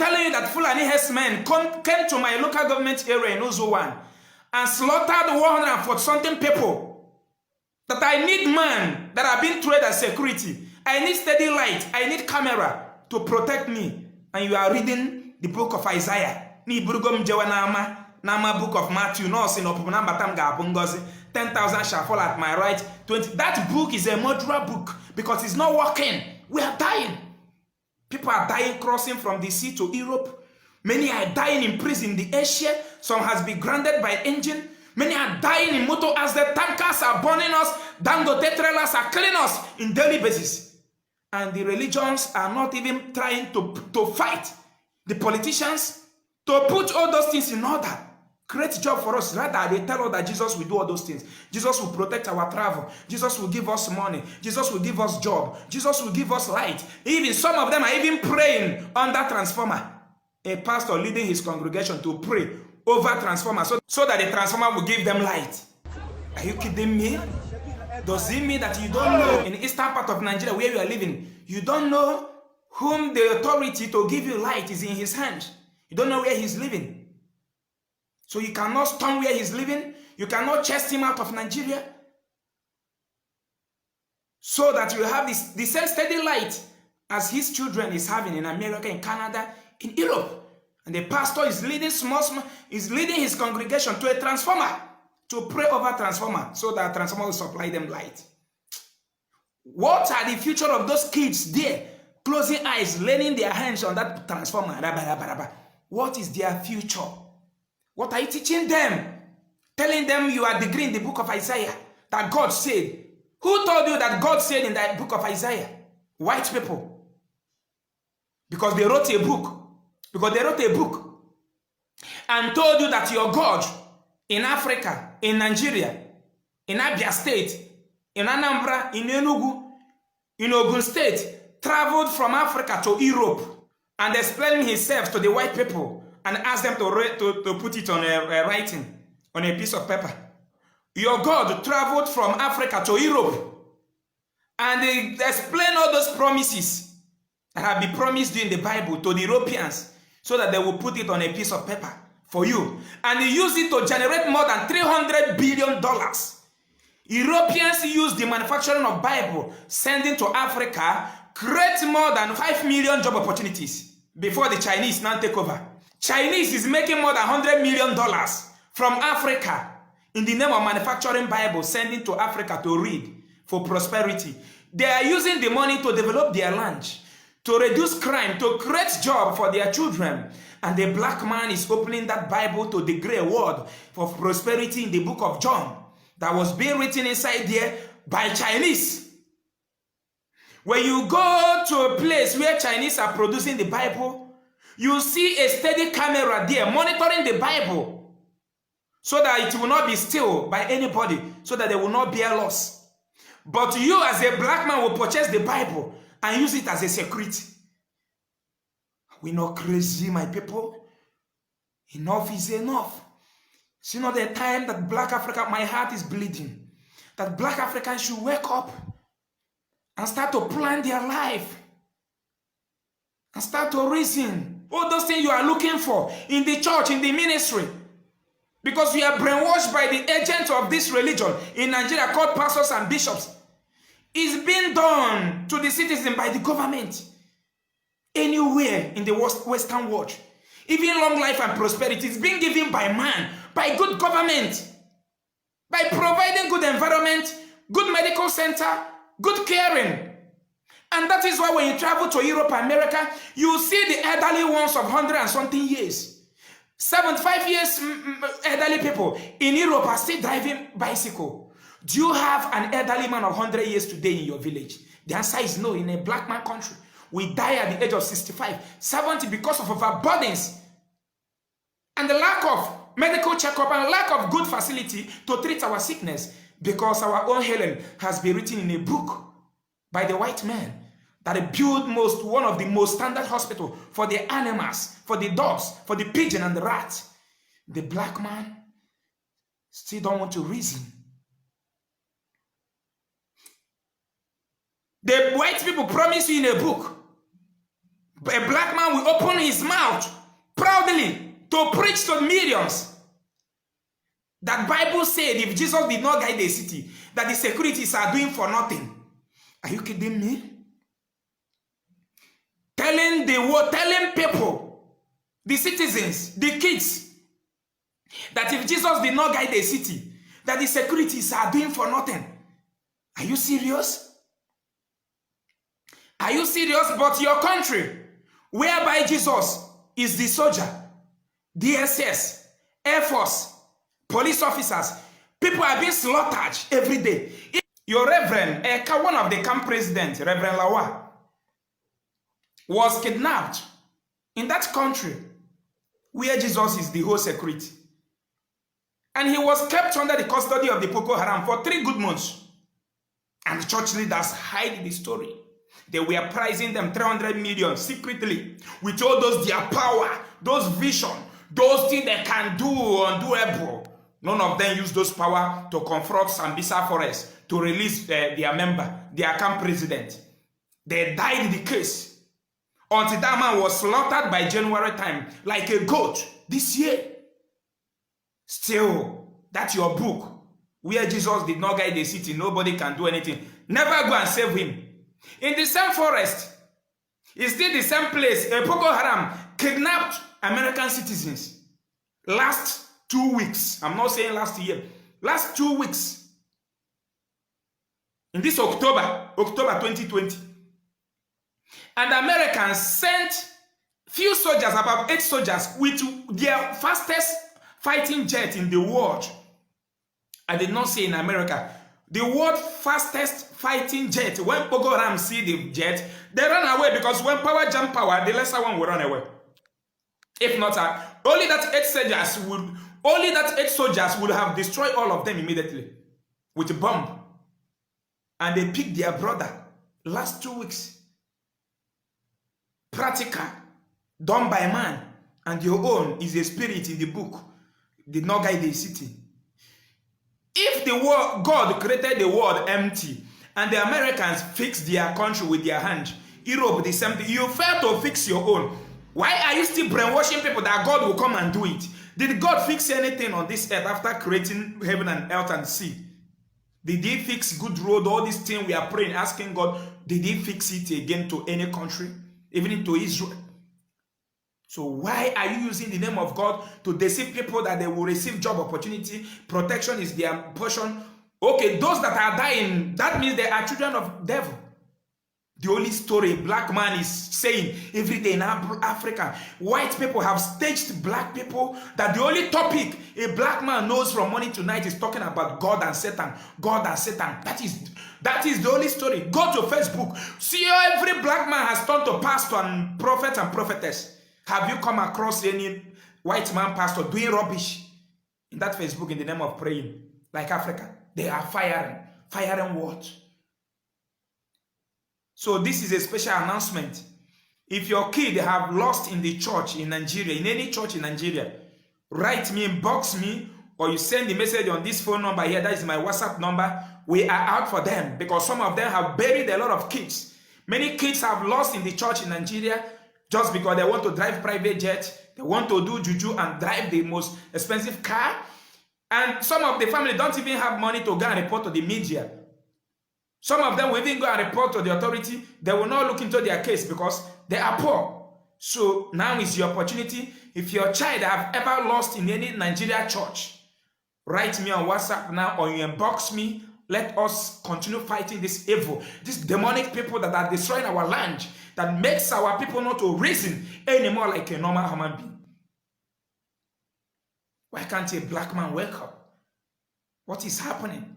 telling you that Fulani herdsmen came to my local government area in Uzuwan and slaughtered 140 something people. That I need man that have been trained as security. I need steady light. I need camera to protect me. And you are reading the book of Isaiah. Ni burugom jewa nama book of Matthew. No sin opuna batam ga bungozi. 10,000 shall fall at my right. 20. That book is a murderer book because it's not working. We are dying. People are dying crossing from the sea to Europe. Many are dying in prison in the Asia. Some has been grounded by engine. Many are dying in motor as the tankers are burning us. Dangote trailers are killing us in daily basis. And the religions are not even trying to fight the politicians to put all those things in order. Create job for us. Rather, they tell us that Jesus will do all those things. Jesus will protect our travel. Jesus will give us money. Jesus will give us job. Jesus will give us light. Even some of them are even praying under transformer. A pastor leading his congregation to pray over transformer so that the transformer will give them light. Are you kidding me? Does it mean that you don't know in the eastern part of Nigeria where you are living, you don't know whom the authority to give you light is in his hand? You don't know where he's living. So you cannot storm where he's living. You cannot chase him out of Nigeria. So that you have the same steady light as his children is having in America, in Canada, in Europe. And the pastor is leading leading his congregation to a transformer, to pray over transformer, so that transformer will supply them light. What are the future of those kids there, closing eyes, laying their hands on that transformer? What is their future? What are you teaching them? Telling them you are degree in the book of Isaiah, that God said. Who told you that God said in that book of Isaiah? White people. Because they wrote a book. Because they wrote a book and told you that your God in Africa, in Nigeria, in Abia State, in Anambra, in Enugu, in Ogun State, traveled from Africa to Europe and explained himself to the white people and asked them to put it on a writing, on a piece of paper. Your God traveled from Africa to Europe and they explained all those promises that have been promised you in the Bible to the Europeans, so that they will put it on a piece of paper for you. And they use it to generate more than $300 billion. Europeans use the manufacturing of Bible, sending to Africa, create more than 5 million job opportunities before the Chinese now take over. Chinese is making more than $100 million from Africa in the name of manufacturing Bible, sending to Africa to read for prosperity. They are using the money to develop their land, to reduce crime, to create job for their children. And the black man is opening that Bible to the great word for prosperity in the book of John that was being written inside there by Chinese. When you go to a place where Chinese are producing the Bible, you see a steady camera there monitoring the Bible so that it will not be stolen by anybody, so that they will not bear loss. But you as a black man will purchase the Bible and use it as a security. We're not crazy, my people. Enough is enough. It's not the time that black Africa, my heart is bleeding, that black Africans should wake up and start to plan their life and start to reason all those things you are looking for in the church, in the ministry, because we are brainwashed by the agents of this religion in Nigeria called pastors and bishops. It's being done to the citizen by the government anywhere in the Western world. Even long life and prosperity is being given by man, by good government, by providing good environment, good medical center, good caring. And that is why when you travel to Europe, America, you see the elderly ones of 100 and something years. 75 years elderly people in Europe are still driving bicycle. Do you have an elderly man of 100 years today in your village? The answer is no. In a black man country, we die at the age of 65, 70 because of our burdens and the lack of medical checkup and lack of good facility to treat our sickness, because our own healing has been written in a book by the white man that built one of the most standard hospital for the animals, for the dogs, for the pigeon and the rat. The black man still don't want to reason. The white people promise you in a book, a black man will open his mouth out proudly to preach to millions that Bible said if Jesus did not guide the city, that the securities are doing for nothing. Are you kidding me? Telling the world, telling people, the citizens, the kids, that if Jesus did not guide the city, that the securities are doing for nothing. Are you serious? Are you serious? But your country, whereby Jesus is the soldier, DSS, Air Force, police officers, people are being slaughtered every day. Your Reverend, one of the camp presidents, Reverend Lawa, was kidnapped in that country where Jesus is the whole security. And he was kept under the custody of the Boko Haram for 3 good months. And the church leaders hide the story. They were pricing them 300 million secretly with all those their power, those vision, those things they can do undoable. None of them use those power to confront Sambisa Forest to release their member, their camp president. They died in the case until that man was slaughtered by January time like a goat this year. Still, that's your book where Jesus did not guide the city. Nobody can do anything. Never go and save him. In the same forest, it's still the same place. Boko Haram kidnapped American citizens last 2 weeks. I'm not saying last year. Last 2 weeks. In this October 2020. And Americans sent few soldiers, about 8 soldiers, with their fastest fighting jet in the world. I did not say in America. The world's fastest fighting jet. When Boko Haram see the jet, they run away because when power jump power, the lesser one will run away. If not, only that 8 soldiers would have destroyed all of them immediately with a bomb. And they picked their brother last 2 weeks. Practical, done by man, and your own is a spirit in the book. Did not guide the city. If the world, God created the world empty, and the Americans fixed their country with their hand, Europe the same thing, you fail to fix your own. Why are you still brainwashing people that God will come and do it? Did God fix anything on this earth after creating heaven and earth and sea? Did he fix good road, all these things we are praying, asking God, did he fix it again to any country? Even to Israel. So why are you using the name of God to deceive people that they will receive job opportunity? Protection is their portion. Okay, those that are dying, that means they are children of devil. The only story black man is saying every day in Africa, white people have staged black people that the only topic a black man knows from morning to night is talking about God and Satan. God and Satan. That is the only story. Go to Facebook. See how every black man has turned to pastor and prophet and prophetess. Have you come across any white man pastor doing rubbish in that Facebook in the name of praying? Like Africa. They are firing what? So this is a special announcement. If your kid have lost in the church in Nigeria, in any church in Nigeria, write me, inbox me, or you send the message on this phone number here. That is my WhatsApp number. We are out for them because some of them have buried a lot of kids. Many kids have lost in the church in Nigeria just because they want to drive private jet. They want to do juju and drive the most expensive car. And some of the family don't even have money to go and report to the media. Some of them will even go and report to the authority. They will not look into their case because they are poor. So now is your opportunity. If your child have ever lost in any Nigeria church, write me on WhatsApp now or you inbox me. Let us continue fighting this evil, these demonic people that are destroying our land, that makes our people not to reason anymore like a normal human being. Why can't a black man wake up? What is happening?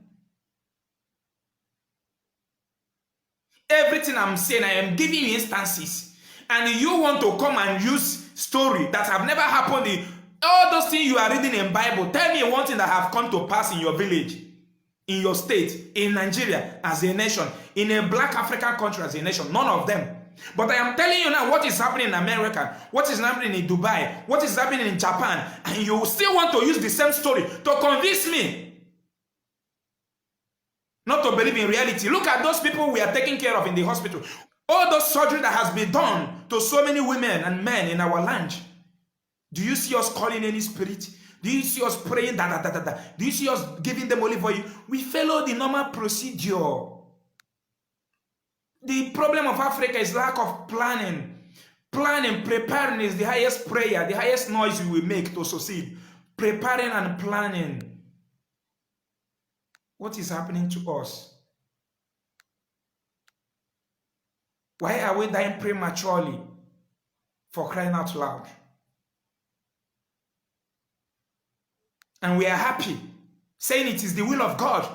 Everything I'm saying, I am giving you instances. And you want to come and use story that have never happened in all those things you are reading in Bible. Tell me one thing that have come to pass in your village, in your state, in Nigeria as a nation, in a black African country as a nation. None of them. But I am telling you now what is happening in America, what is happening in Dubai, what is happening in Japan, and you still want to use the same story to convince me not to believe in reality. Look at those people we are taking care of in the hospital. All those surgery that has been done to so many women and men in our land. Do you see us calling any spirit? Do you see us praying? Do you see us giving them olive oil? We follow the normal procedure. The problem of Africa is lack of planning. Planning, preparing is the highest prayer, the highest noise we will make to succeed. Preparing and planning. What is happening to us? Why are we dying prematurely? For crying out loud. And we are happy, saying it is the will of God.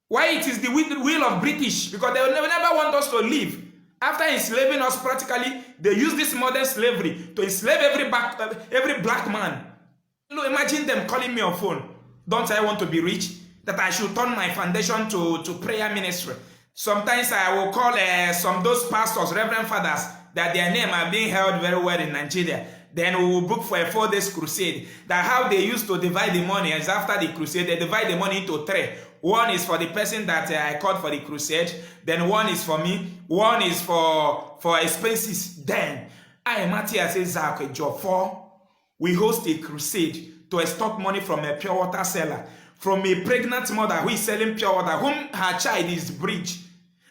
Why it is the will of British? Because they will never want us to live. After enslaving us practically, they use this modern slavery to enslave every black man. Look, imagine them calling me on phone. Don't I want to be rich? That I should turn my foundation to prayer ministry. Sometimes I will call some those pastors, reverend fathers, that their name are being held very well in Nigeria. Then we will book for a 4 days crusade. That how they used to divide the money is after the crusade, they divide the money into 3. One is for the person that I called for the crusade. Then one is for me. One is for expenses. Then I, Matthias, says, job 4. We host a crusade to extort money from a pure water seller, from a pregnant mother who is selling pure water, whom her child is breech,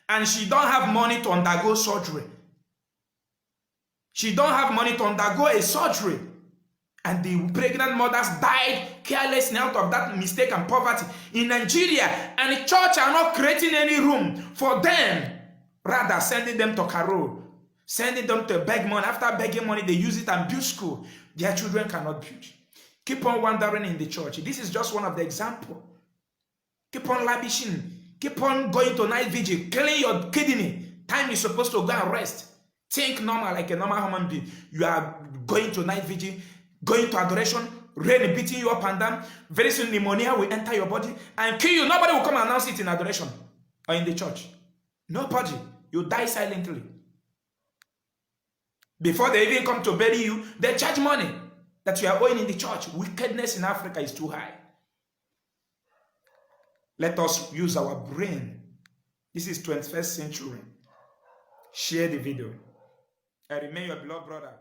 and she don't have money to undergo surgery. She don't have money to undergo a surgery. And the pregnant mothers died carelessly out of that mistake and poverty in Nigeria. And the church are not creating any room for them. Rather, sending them to Carol, sending them to beg money. After begging money, they use it and build school. Their children cannot build. Keep on wandering in the church. This is just one of the examples. Keep on lavishing. Keep on going to night vigil. Killing your kidney. Time is supposed to go and rest. Think normal, like a normal human being. You are going to night vigil, going to adoration, rain beating you up and down. Very soon pneumonia will enter your body and kill you. Nobody will come and announce it in adoration or in the church. Nobody. You die silently. Before they even come to bury you, they charge money that you are owing in the church. Wickedness in Africa is too high. Let us use our brain. This is 21st century. Share the video. I remain your beloved brother.